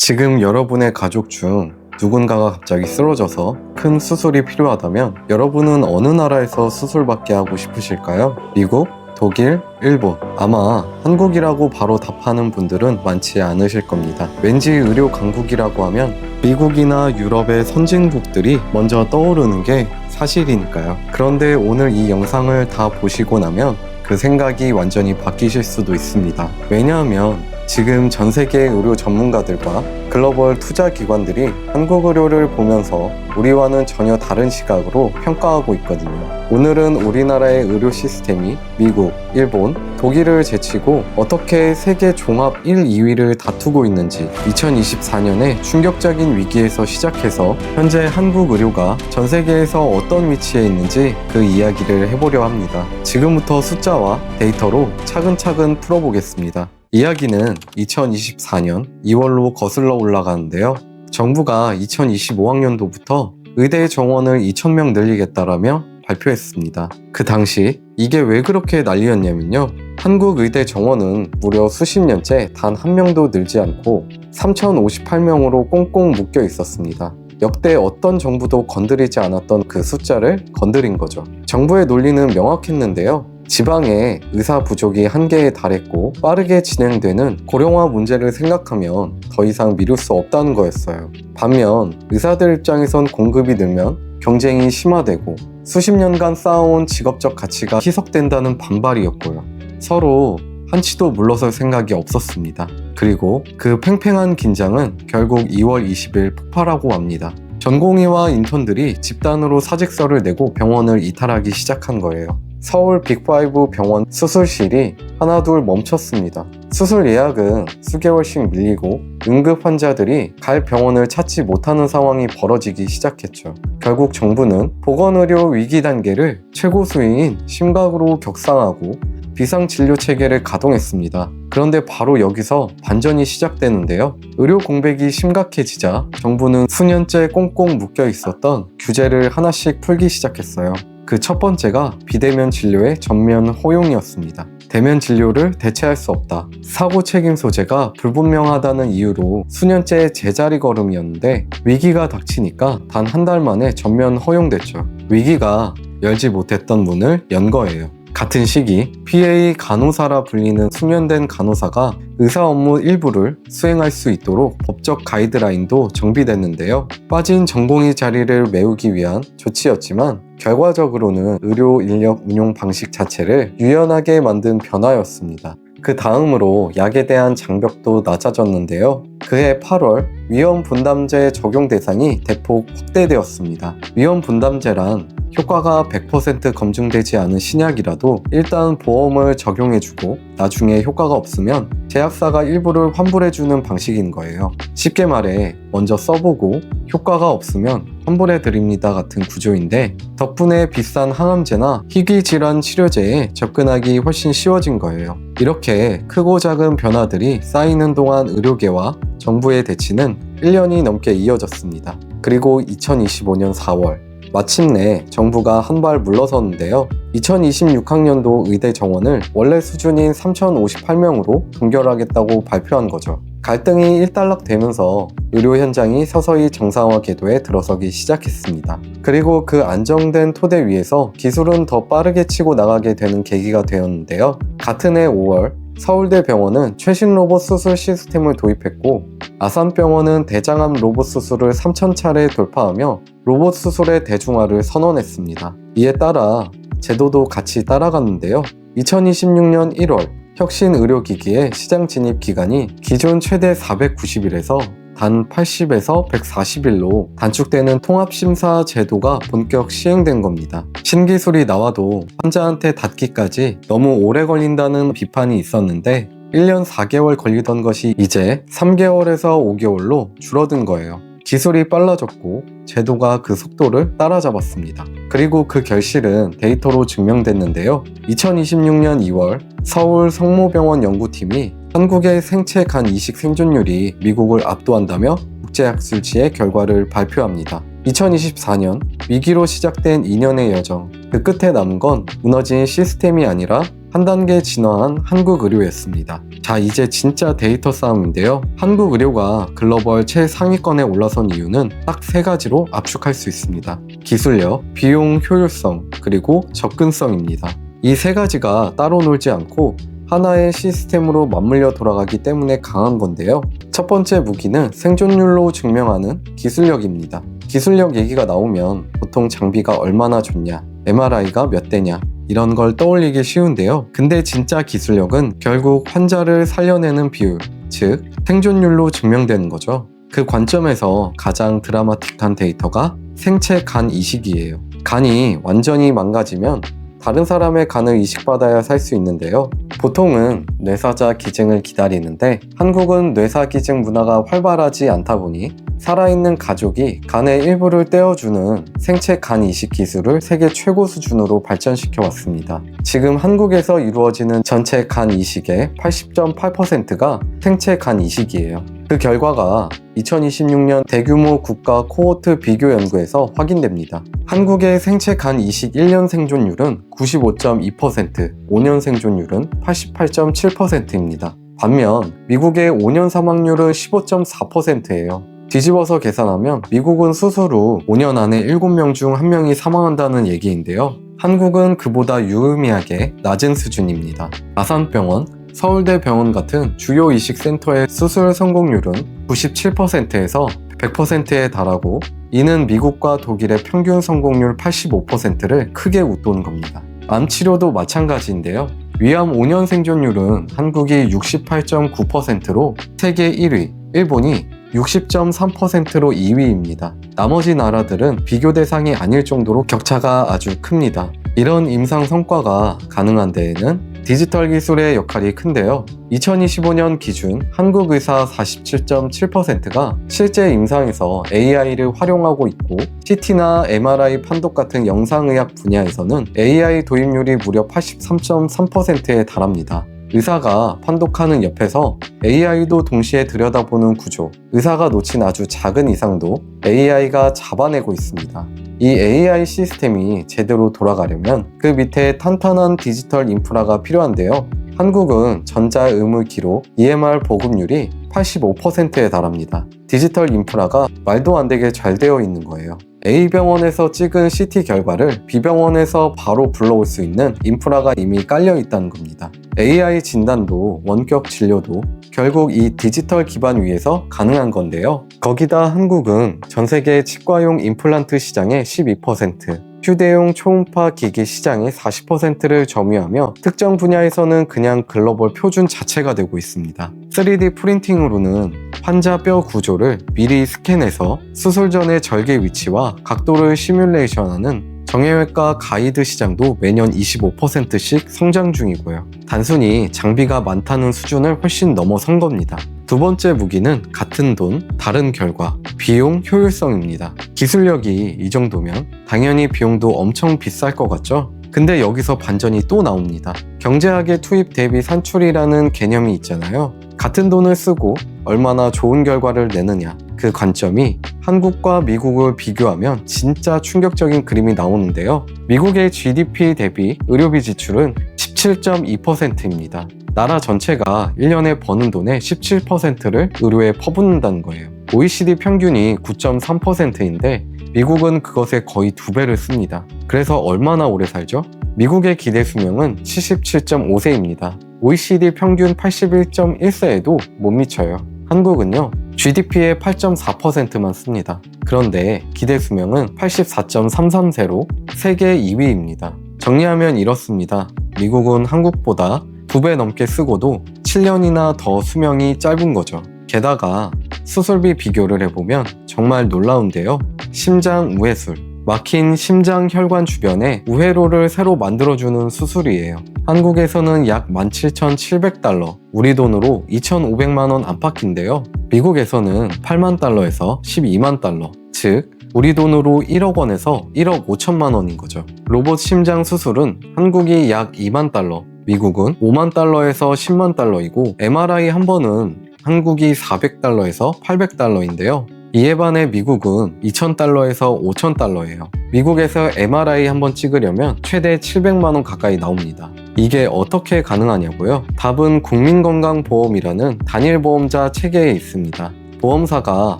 지금 여러분의 가족 중 누군가가 갑자기 쓰러져서 큰 수술이 필요하다면 여러분은 어느 나라에서 수술받게 하고 싶으실까요? 미국, 독일, 일본. 아마 한국이라고 바로 답하는 분들은 많지 않으실 겁니다. 왠지 의료 강국이라고 하면 미국이나 유럽의 선진국들이 먼저 떠오르는 게 사실이니까요. 그런데 오늘 이 영상을 다 보시고 나면 그 생각이 완전히 바뀌실 수도 있습니다. 왜냐하면 지금 전 세계 의료 전문가들과 글로벌 투자 기관들이 한국 의료를 보면서 우리와는 전혀 다른 시각으로 평가하고 있거든요. 오늘은 우리나라의 의료 시스템이 미국, 일본, 독일을 제치고 어떻게 세계 종합 1, 2위를 다투고 있는지, 2024년에 충격적인 위기에서 시작해서 현재 한국 의료가 전 세계에서 어떤 위치에 있는지 그 이야기를 해보려 합니다. 지금부터 숫자와 데이터로 차근차근 풀어보겠습니다. 이야기는 2024년 2월로 거슬러 올라가는데요. 정부가 2025학년도부터 의대 정원을 2,000명 늘리겠다라며 발표했습니다. 그 당시 이게 왜 그렇게 난리였냐면요. 한국 의대 정원은 무려 수십 년째 단 한 명도 늘지 않고 3,058명으로 꽁꽁 묶여 있었습니다. 역대 어떤 정부도 건드리지 않았던 그 숫자를 건드린 거죠. 정부의 논리는 명확했는데요. 지방에 의사 부족이 한계에 달했고 빠르게 진행되는 고령화 문제를 생각하면 더 이상 미룰 수 없다는 거였어요. 반면 의사들 입장에선 공급이 늘면 경쟁이 심화되고 수십 년간 쌓아온 직업적 가치가 희석된다는 반발이었고요. 서로 한치도 물러설 생각이 없었습니다. 그리고 그 팽팽한 긴장은 결국 2월 20일 폭발하고 맙니다. 전공의와 인턴들이 집단으로 사직서를 내고 병원을 이탈하기 시작한 거예요. 서울 빅5 병원 수술실이 하나둘 멈췄습니다. 수술 예약은 수개월씩 밀리고 응급 환자들이 갈 병원을 찾지 못하는 상황이 벌어지기 시작했죠. 결국 정부는 보건의료 위기 단계를 최고 수위인 심각으로 격상하고 비상진료 체계를 가동했습니다. 그런데 바로 여기서 반전이 시작되는데요. 의료 공백이 심각해지자 정부는 수년째 꽁꽁 묶여 있었던 규제를 하나씩 풀기 시작했어요. 그 첫 번째가 비대면 진료의 전면 허용이었습니다. 대면 진료를 대체할 수 없다. 사고 책임 소재가 불분명하다는 이유로 수년째 제자리 걸음이었는데 위기가 닥치니까 단 한 달 만에 전면 허용됐죠. 위기가 열지 못했던 문을 연 거예요. 같은 시기 PA 간호사라 불리는 숙련된 간호사가 의사 업무 일부를 수행할 수 있도록 법적 가이드라인도 정비됐는데요. 빠진 전공의 자리를 메우기 위한 조치였지만 결과적으로는 의료 인력 운용 방식 자체를 유연하게 만든 변화였습니다. 그 다음으로 약에 대한 장벽도 낮아졌는데요. 그해 8월 위험 분담제 적용 대상이 대폭 확대되었습니다. 위험 분담제란 효과가 100% 검증되지 않은 신약이라도 일단 보험을 적용해주고 나중에 효과가 없으면 제약사가 일부를 환불해주는 방식인 거예요. 쉽게 말해 먼저 써보고 효과가 없으면 환불해드립니다 같은 구조인데 덕분에 비싼 항암제나 희귀질환 치료제에 접근하기 훨씬 쉬워진 거예요. 이렇게 크고 작은 변화들이 쌓이는 동안 의료계와 정부의 대치는 1년이 넘게 이어졌습니다. 그리고 2025년 4월 마침내 정부가 한 발 물러섰는데요. 2026학년도 의대 정원을 원래 수준인 3,058명으로 동결하겠다고 발표한 거죠. 갈등이 일단락되면서 의료 현장이 서서히 정상화 궤도에 들어서기 시작했습니다. 그리고 그 안정된 토대 위에서 기술은 더 빠르게 치고 나가게 되는 계기가 되었는데요. 같은 해 5월 서울대병원은 최신 로봇 수술 시스템을 도입했고 아산병원은 대장암 로봇 수술을 3,000차례 돌파하며 로봇 수술의 대중화를 선언했습니다. 이에 따라 제도도 같이 따라갔는데요. 2026년 1월 혁신의료기기의 시장 진입 기간이 기존 최대 490일에서 단 80에서 140일로 단축되는 통합심사 제도가 본격 시행된 겁니다. 신기술이 나와도 환자한테 닿기까지 너무 오래 걸린다는 비판이 있었는데 1년 4개월 걸리던 것이 이제 3개월에서 5개월로 줄어든 거예요. 기술이 빨라졌고 제도가 그 속도를 따라잡았습니다. 그리고 그 결실은 데이터로 증명됐는데요. 2026년 2월 서울 성모병원 연구팀이 한국의 생체 간 이식 생존율이 미국을 압도한다며 국제학술지의 결과를 발표합니다. 2024년 위기로 시작된 2년의 여정, 그 끝에 남은 건 무너진 시스템이 아니라 한 단계 진화한 한국 의료였습니다. 자, 이제 진짜 데이터 싸움인데요. 한국 의료가 글로벌 최상위권에 올라선 이유는 딱 세 가지로 압축할 수 있습니다. 기술력, 비용 효율성, 그리고 접근성입니다. 이 세 가지가 따로 놀지 않고 하나의 시스템으로 맞물려 돌아가기 때문에 강한 건데요. 첫 번째 무기는 생존율로 증명하는 기술력입니다. 기술력 얘기가 나오면 보통 장비가 얼마나 좋냐, MRI가 몇 대냐, 이런 걸 떠올리기 쉬운데요. 근데 진짜 기술력은 결국 환자를 살려내는 비율, 즉 생존율로 증명되는 거죠. 그 관점에서 가장 드라마틱한 데이터가 생체 간 이식이에요. 간이 완전히 망가지면 다른 사람의 간을 이식받아야 살 수 있는데요. 보통은 뇌사자 기증을 기다리는데 한국은 뇌사 기증 문화가 활발하지 않다 보니 살아있는 가족이 간의 일부를 떼어주는 생체 간 이식 기술을 세계 최고 수준으로 발전시켜 왔습니다. 지금 한국에서 이루어지는 전체 간 이식의 80.8%가 생체 간 이식이에요. 그 결과가 2026년 대규모 국가 코호트 비교 연구에서 확인됩니다. 한국의 생체 간 이식 1년 생존율은 95.2%, 5년 생존율은 88.7%입니다. 반면 미국의 5년 사망률은 15.4%예요. 뒤집어서 계산하면 미국은 수술 후 5년 안에 7명 중 1명이 사망한다는 얘기인데요. 한국은 그보다 유의미하게 낮은 수준입니다. 아산병원, 서울대병원 같은 주요 이식센터의 수술 성공률은 97%에서 100%에 달하고 이는 미국과 독일의 평균 성공률 85%를 크게 웃도는 겁니다. 암 치료도 마찬가지인데요. 위암 5년 생존율은 한국이 68.9%로 세계 1위, 일본이 60.3%로 2위입니다. 나머지 나라들은 비교 대상이 아닐 정도로 격차가 아주 큽니다. 이런 임상 성과가 가능한 데에는 디지털 기술의 역할이 큰데요. 2025년 기준 한국 의사 47.7%가 실제 임상에서 AI를 활용하고 있고 CT나 MRI 판독 같은 영상의학 분야에서는 AI 도입률이 무려 83.3%에 달합니다. 의사가 판독하는 옆에서 AI도 동시에 들여다보는 구조, 의사가 놓친 아주 작은 이상도 AI가 잡아내고 있습니다. 이 AI 시스템이 제대로 돌아가려면 그 밑에 탄탄한 디지털 인프라가 필요한데요. 한국은 전자의무 기록, EMR 보급률이 85%에 달합니다. 디지털 인프라가 말도 안 되게 잘 되어 있는 거예요. A병원에서 찍은 CT 결과를 B병원에서 바로 불러올 수 있는 인프라가 이미 깔려 있다는 겁니다. AI 진단도 원격 진료도 결국 이 디지털 기반 위에서 가능한 건데요. 거기다 한국은 전 세계 치과용 임플란트 시장의 12%, 휴대용 초음파 기기 시장의 40%를 점유하며 특정 분야에서는 그냥 글로벌 표준 자체가 되고 있습니다. 3D 프린팅으로는 환자 뼈 구조를 미리 스캔해서 수술 전의 절개 위치와 각도를 시뮬레이션하는 정형외과 가이드 시장도 매년 25%씩 성장 중이고요. 단순히 장비가 많다는 수준을 훨씬 넘어선 겁니다. 두 번째 무기는 같은 돈, 다른 결과, 비용 효율성입니다. 기술력이 이 정도면 당연히 비용도 엄청 비쌀 것 같죠? 근데 여기서 반전이 또 나옵니다. 경제학의 투입 대비 산출이라는 개념이 있잖아요. 같은 돈을 쓰고 얼마나 좋은 결과를 내느냐, 그 관점이 한국과 미국을 비교하면 진짜 충격적인 그림이 나오는데요. 미국의 GDP 대비 의료비 지출은 17.2%입니다. 나라 전체가 1년에 버는 돈의 17%를 의료에 퍼붓는다는 거예요. OECD 평균이 9.3%인데 미국은 그것의 거의 2배를 씁니다. 그래서 얼마나 오래 살죠? 미국의 기대 수명은 77.5세입니다. OECD 평균 81.1세에도 못 미쳐요. 한국은요, GDP의 8.4%만 씁니다. 그런데 기대 수명은 84.33세로 세계 2위입니다. 정리하면 이렇습니다. 미국은 한국보다 2배 넘게 쓰고도 7년이나 더 수명이 짧은 거죠. 게다가 수술비 비교를 해보면 정말 놀라운데요. 심장 우회술, 막힌 심장 혈관 주변에 우회로를 새로 만들어주는 수술이에요. 한국에서는 약 17,700달러, 우리 돈으로 2,500만원 안팎인데요. 미국에서는 8만 달러에서 12만 달러, 즉 우리 돈으로 1억 원에서 1억 5천만 원인 거죠. 로봇 심장 수술은 한국이 약 2만 달러, 미국은 5만 달러에서 10만 달러이고 MRI 한 번은 한국이 400달러에서 800달러인데요. 이에 반해 미국은 2,000달러에서 5,000달러예요. 미국에서 MRI 한번 찍으려면 최대 700만원 가까이 나옵니다. 이게 어떻게 가능하냐고요? 답은 국민건강보험이라는 단일보험자 체계에 있습니다. 보험사가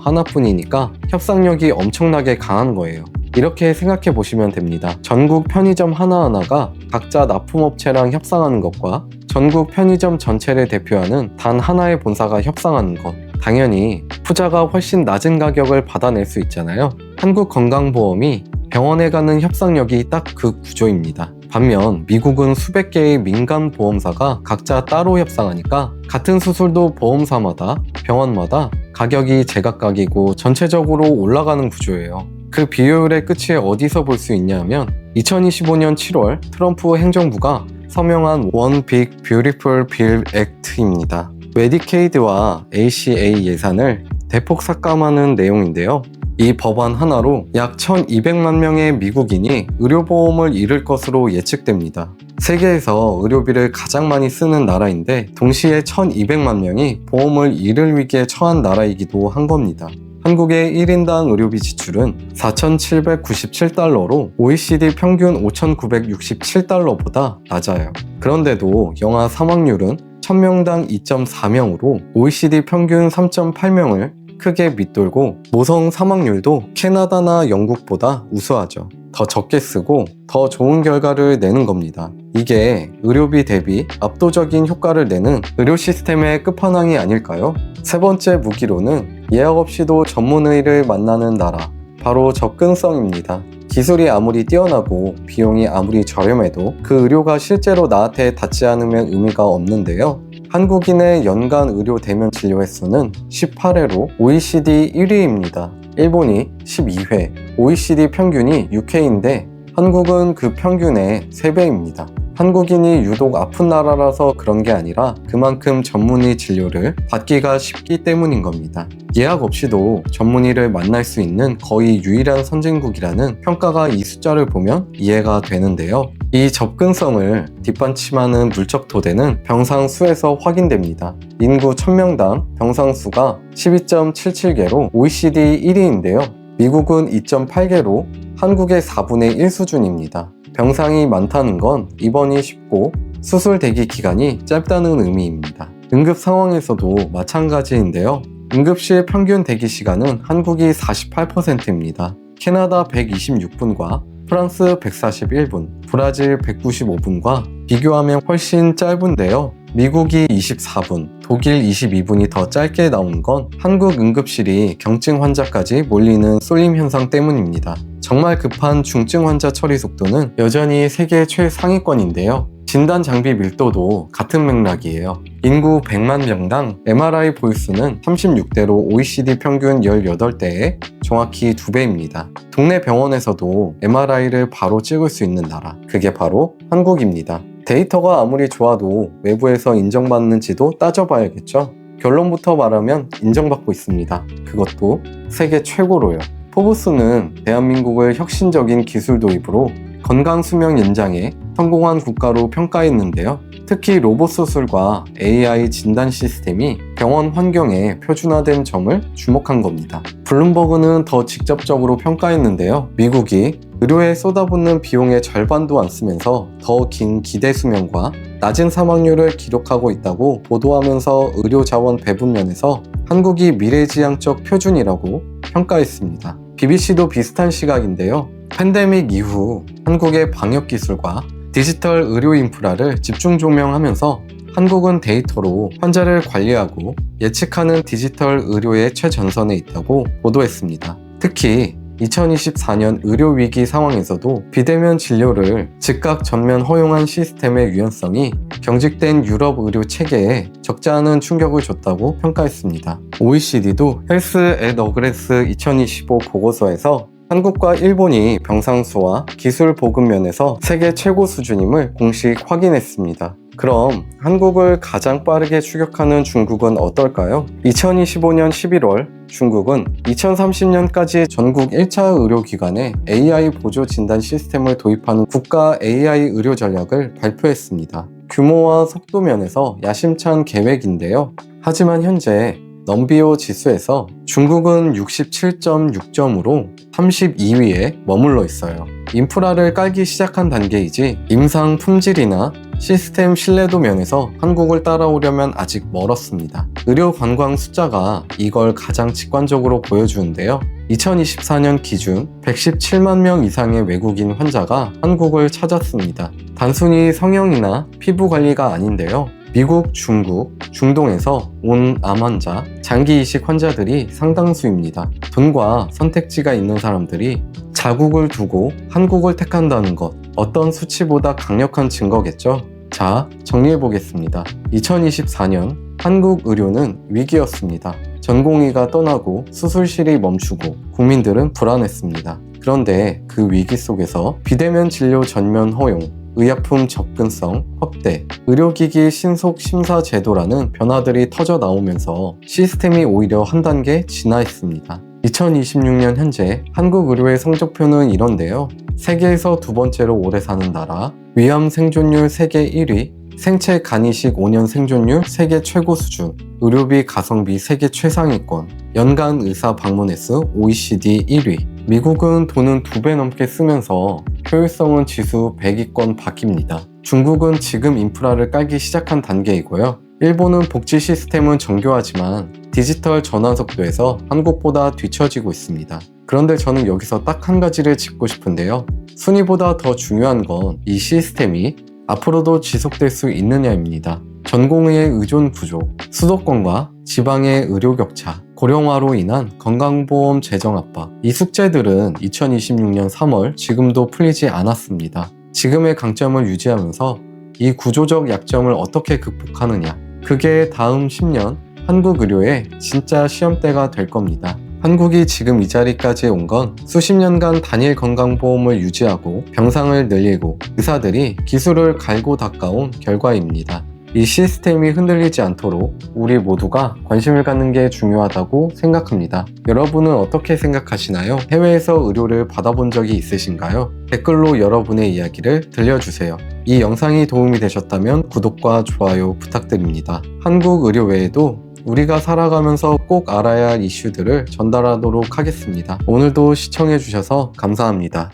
하나뿐이니까 협상력이 엄청나게 강한 거예요. 이렇게 생각해 보시면 됩니다. 전국 편의점 하나하나가 각자 납품업체랑 협상하는 것과 전국 편의점 전체를 대표하는 단 하나의 본사가 협상하는 것, 당연히 투자가 훨씬 낮은 가격을 받아낼 수 있잖아요. 한국건강보험이 병원에 가는 협상력이 딱 그 구조입니다. 반면 미국은 수백 개의 민간 보험사가 각자 따로 협상하니까 같은 수술도 보험사마다 병원마다 가격이 제각각이고 전체적으로 올라가는 구조예요. 그 비효율의 끝이 어디서 볼 수 있냐면 2025년 7월 트럼프 행정부가 서명한 One Big Beautiful Bill Act입니다. 메디케이드와 ACA 예산을 대폭 삭감하는 내용인데요. 이 법안 하나로 약 1200만 명의 미국인이 의료보험을 잃을 것으로 예측됩니다. 세계에서 의료비를 가장 많이 쓰는 나라인데 동시에 1200만 명이 보험을 잃을 위기에 처한 나라이기도 한 겁니다. 한국의 1인당 의료비 지출은 4,797달러로 OECD 평균 5,967달러보다 낮아요. 그런데도 영아 사망률은 1000명당 2.4명으로 OECD 평균 3.8명을 크게 밑돌고 모성 사망률도 캐나다나 영국보다 우수하죠. 더 적게 쓰고 더 좋은 결과를 내는 겁니다. 이게 의료비 대비 압도적인 효과를 내는 의료 시스템의 끝판왕이 아닐까요? 세 번째 무기로는 예약 없이도 전문의를 만나는 나라, 바로 접근성입니다. 기술이 아무리 뛰어나고 비용이 아무리 저렴해도 그 의료가 실제로 나한테 닿지 않으면 의미가 없는데요. 한국인의 연간 의료 대면 진료 횟수는 18회로 OECD 1위입니다. 일본이 12회, OECD 평균이 6회인데 한국은 그 평균의 3배입니다. 한국인이 유독 아픈 나라라서 그런 게 아니라 그만큼 전문의 진료를 받기가 쉽기 때문인 겁니다. 예약 없이도 전문의를 만날 수 있는 거의 유일한 선진국이라는 평가가 이 숫자를 보면 이해가 되는데요. 이 접근성을 뒷받침하는 물적 토대는 병상 수에서 확인됩니다. 인구 1000명당 병상 수가 12.77개로 OECD 1위인데요. 미국은 2.8개로 한국의 4분의 1 수준입니다. 병상이 많다는 건 입원이 쉽고 수술 대기 기간이 짧다는 의미입니다. 응급 상황에서도 마찬가지인데요. 응급실 평균 대기 시간은 한국이 48%입니다. 캐나다 126분과 프랑스 141분, 브라질 195분과 비교하면 훨씬 짧은데요. 미국이 24분, 독일 22분이 더 짧게 나오는 건 한국 응급실이 경증 환자까지 몰리는 쏠림 현상 때문입니다. 정말 급한 중증 환자 처리 속도는 여전히 세계 최상위권인데요. 진단 장비 밀도도 같은 맥락이에요. 인구 100만 명당 MRI 보유수는 36대로 OECD 평균 18대에 정확히 2배입니다. 동네 병원에서도 MRI를 바로 찍을 수 있는 나라, 그게 바로 한국입니다. 데이터가 아무리 좋아도 외부에서 인정받는지도 따져봐야겠죠. 결론부터 말하면 인정받고 있습니다. 그것도 세계 최고로요. 포브스는 대한민국을 혁신적인 기술 도입으로 건강 수명 연장에 성공한 국가로 평가했는데요. 특히 로봇 수술과 AI 진단 시스템이 병원 환경에 표준화된 점을 주목한 겁니다. 블룸버그는 더 직접적으로 평가했는데요. 미국이 의료에 쏟아붓는 비용의 절반도 안 쓰면서 더 긴 기대 수명과 낮은 사망률을 기록하고 있다고 보도하면서 의료 자원 배분 면에서 한국이 미래지향적 표준이라고 평가했습니다. BBC도 비슷한 시각인데요. 팬데믹 이후 한국의 방역 기술과 디지털 의료 인프라를 집중 조명하면서 한국은 데이터로 환자를 관리하고 예측하는 디지털 의료의 최전선에 있다고 보도했습니다. 특히 2024년 의료위기 상황에서도 비대면 진료를 즉각 전면 허용한 시스템의 유연성이 경직된 유럽 의료 체계에 적지 않은 충격을 줬다고 평가했습니다. OECD도 헬스 앳 어그레스 2025 보고서에서 한국과 일본이 병상수와 기술 보급 면에서 세계 최고 수준임을 공식 확인했습니다. 그럼 한국을 가장 빠르게 추격하는 중국은 어떨까요? 2025년 11월 중국은 2030년까지 전국 1차 의료기관에 AI 보조 진단 시스템을 도입하는 국가 AI 의료 전략을 발표했습니다. 규모와 속도 면에서 야심찬 계획인데요. 하지만 현재 넘비오 지수에서 중국은 67.6점으로 32위에 머물러 있어요. 인프라를 깔기 시작한 단계이지 임상 품질이나 시스템 신뢰도 면에서 한국을 따라오려면 아직 멀었습니다. 의료 관광 숫자가 이걸 가장 직관적으로 보여주는데요. 2024년 기준 117만 명 이상의 외국인 환자가 한국을 찾았습니다. 단순히 성형이나 피부 관리가 아닌데요. 미국, 중국, 중동에서 온 암 환자, 장기 이식 환자들이 상당수입니다. 돈과 선택지가 있는 사람들이 자국을 두고 한국을 택한다는 것, 어떤 수치보다 강력한 증거겠죠? 자, 정리해보겠습니다. 2024년 한국 의료는 위기였습니다. 전공의가 떠나고 수술실이 멈추고 국민들은 불안했습니다. 그런데 그 위기 속에서 비대면 진료 전면 허용, 의약품 접근성 확대, 의료기기 신속 심사 제도라는 변화들이 터져 나오면서 시스템이 오히려 한 단계 진화했습니다. 2026년 현재 한국 의료의 성적표는 이런데요. 세계에서 두 번째로 오래 사는 나라, 위암 생존율 세계 1위, 생체 간이식 5년 생존율 세계 최고 수준, 의료비 가성비 세계 최상위권, 연간 의사 방문 횟수 OECD 1위. 미국은 돈은 2배 넘게 쓰면서 효율성은 지수 100위권 밖입니다. 중국은 지금 인프라를 깔기 시작한 단계이고요. 일본은 복지 시스템은 정교하지만 디지털 전환 속도에서 한국보다 뒤처지고 있습니다. 그런데 저는 여기서 딱 한 가지를 짚고 싶은데요. 순위보다 더 중요한 건 이 시스템이 앞으로도 지속될 수 있느냐입니다. 전공의의 의존 부족, 수도권과 지방의 의료 격차, 고령화로 인한 건강보험 재정 압박, 이 숙제들은 2026년 3월 지금도 풀리지 않았습니다. 지금의 강점을 유지하면서 이 구조적 약점을 어떻게 극복하느냐, 그게 다음 10년 한국 의료의 진짜 시험대가 될 겁니다. 한국이 지금 이 자리까지 온 건 수십 년간 단일 건강보험을 유지하고 병상을 늘리고 의사들이 기술을 갈고 닦아온 결과입니다. 이 시스템이 흔들리지 않도록 우리 모두가 관심을 갖는 게 중요하다고 생각합니다. 여러분은 어떻게 생각하시나요? 해외에서 의료를 받아본 적이 있으신가요? 댓글로 여러분의 이야기를 들려주세요. 이 영상이 도움이 되셨다면 구독과 좋아요 부탁드립니다. 한국 의료 외에도 우리가 살아가면서 꼭 알아야 할 이슈들을 전달하도록 하겠습니다. 오늘도 시청해주셔서 감사합니다.